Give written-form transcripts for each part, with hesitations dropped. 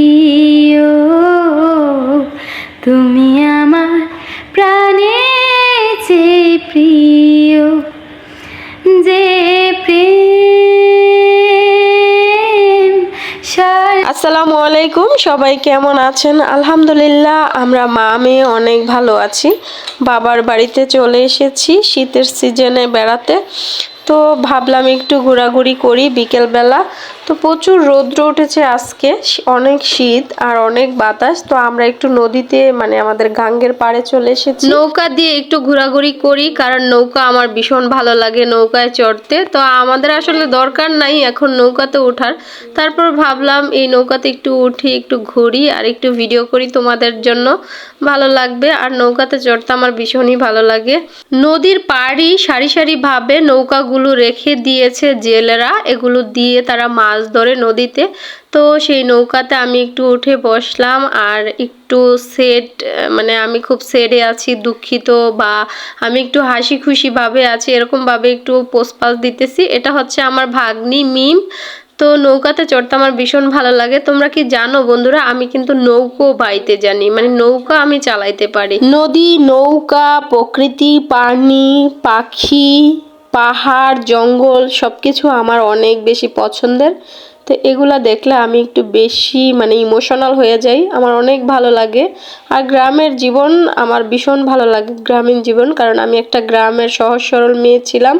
প্রিয়, তুমি আমার প্রাণের চেয়ে প্রিয়, যে প্রেম। আসসালামু আলাইকুম, সবাই কেমন আছেন? আলহামদুলিল্লাহ, আমরা মা মেয়ে অনেক ভালো আছি। বাবার বাড়িতে চলে এসেছি শীতের সিজনে বেড়াতে। তো ভাবলাম একটু ঘোরাঘুরি করি বিকেলবেলা। তো প্রচুর রৌদ্র উঠেছে আজকে, অনেক শীত আর অনেক বাতাস। তো আমরা একটু নদীতে মানে আমাদের গাঙ্গের পাড়ে চলে এসেছি। নৌকা দিয়ে একটু ঘোরাঘুরি করি, কারণ নৌকা আমার ভীষণ ভালো লাগে নৌকায় চড়তে। তো আমাদের আসলে দরকার নাই এখন নৌকাতে ওঠার, তারপর ভাবলাম এই নৌকাতে একটু উঠি, একটু ঘুরি আর একটু ভিডিও করি, তোমাদের জন্য ভালো লাগবে। আর নৌকাতে চড়তে আমার ভীষণই ভালো লাগে। নদীর পাড়ি সারি সারি ভাবে নৌকাগুলো রেখে দিয়েছে জেলেরা, এগুলো দিয়ে তারা মাছ ধরে নদীতে। তো সেই নৌকাতে আমি একটু উঠে বসলাম আর একটু সেট মানে আমি খুব সেডে আছি, দুঃখিত বা আমি একটু হাসি খুশি ভাবে আছি, এরকম ভাবে একটু পোস্ট দিতেছি। এটা হচ্ছে আমার ভাগ্নি মিম। তো নৌকাতে চড়তে আমার ভীষণ ভালো লাগে। তোমরা কি জানো বন্ধুরা, আমি কিন্তু নৌকো বাইতে জানি, মানে নৌকা আমি চালাইতে পারি। নদী, নৌকা, প্রকৃতি, পানি, পাখি, পাহাড়, জঙ্গল সবকিছু আমার অনেক বেশি পছন্দের। তো এগুলা দেখলে আমি একটু বেশি মানে ইমোশনাল হয়ে যাই, আমার অনেক ভালো লাগে। আর গ্রামের জীবন আমার ভীষণ ভালো লাগে, গ্রামীণ জীবন, কারণ আমি একটা গ্রামের সহজ সরল মেয়ে ছিলাম,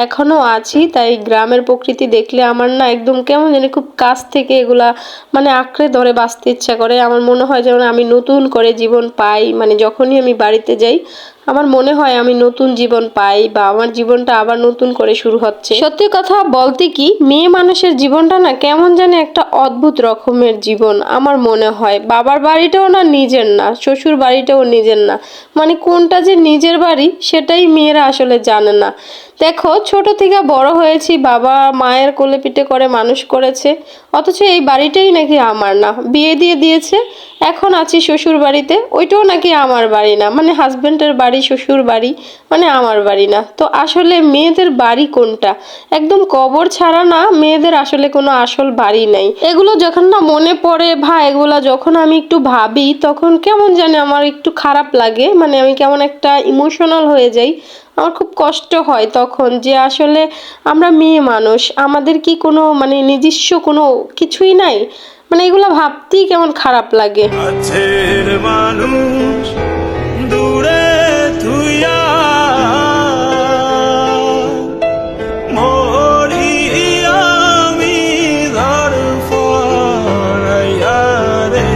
এখনও আছি। তাই গ্রামের প্রকৃতি দেখলে আমার না একদম কেমন জানি খুব কাছ থেকে এগুলা মানে আঁকড়ে ধরে বাঁচতে ইচ্ছা করে। আমার মনে হয় যেন আমি নতুন করে জীবন পাই, মানে যখনই আমি বাড়িতে যাই আমার মনে হয় আমি নতুন জীবন পাই বা আমার জীবনটা আবার নতুন করে শুরু হচ্ছে। সত্যি কথা বলতে কি, মেয়ে মানুষের জীবনটা না কেমন জানি একটা অদ্ভুত রকমের জীবন আমার মনে হয়। বাবার বাড়িটাও না নিজের না, শ্বশুর বাড়িটাও নিজের না, মানে কোনটা যে নিজের বাড়ি সেটাই মেয়েরা আসলে জানে না। দেখো, ছোট থেকে বড় হয়েছি, বাবা মায়ের কোলে পিঠে করে মানুষ করেছে, অথচ এই বাড়িটাই নাকি আমার না। বিয়ে দিয়ে দিয়েছে, এখন আছি শ্বশুর বাড়িতে, ওইটাও নাকি আমার বাড়ি না, মানে হাজবেন্ডের বাড়ি শ্বশুর বাড়ি, মানে আমার বাড়ি না। তো আসলে মেয়েদের বাড়ি কোনটা? একদম কবর ছাড়া না মেয়েদের আসলে কোনো আসল বাড়ি নাই। এগুলো যখন না মনে পড়ে ভাই, এগুলা যখন আমি একটু ভাবি তখন কেমন জানি আমার একটু খারাপ লাগে, মানে আমি কেমন একটা ইমোশনাল হয়ে যাই। আমার খুব কষ্ট হয় তখন যে আসলে আমরা মেয়ে মানুষ, আমাদের কি কোনো মানে নিজস্ব কোনো কিছুই নাই, মানে এগুলো ভাবতেই কেমন খারাপ লাগে। কাছের মানুষ দূরে থুইয়া মরি আমি ধরফরাইয়া রে।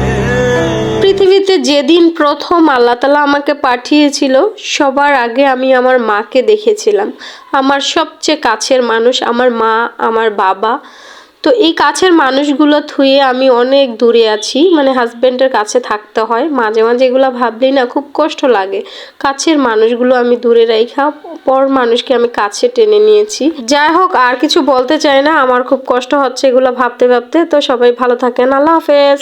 পৃথিবীতে যেদিন প্রথম আল্লাহ তাআলা আমাকে পাঠিয়েছিল, সবার আগে আমি আমার মাকে দেখেছিলাম, আমার সবচেয়ে কাছের মানুষ আমার মা, আমার বাবা। তো এই কাছের মানুষগুলো থুয়ে আমি অনেক দূরে আছি, মানে হাজবেন্ডের কাছে থাকতে হয়, মাঝে মাঝে এগুলো ভাবলেই না খুব কষ্ট লাগে। কাছের মানুষগুলো আমি দূরে রাখা, পর মানুষকে আমি কাছে টেনে নিয়েছি। যাই হোক, আর কিছু বলতে চাই না, আমার খুব কষ্ট হচ্ছে এগুলো ভাবতে ভাবতে। তো সবাই ভালো থাকেন, আল্লাহ হাফেজ।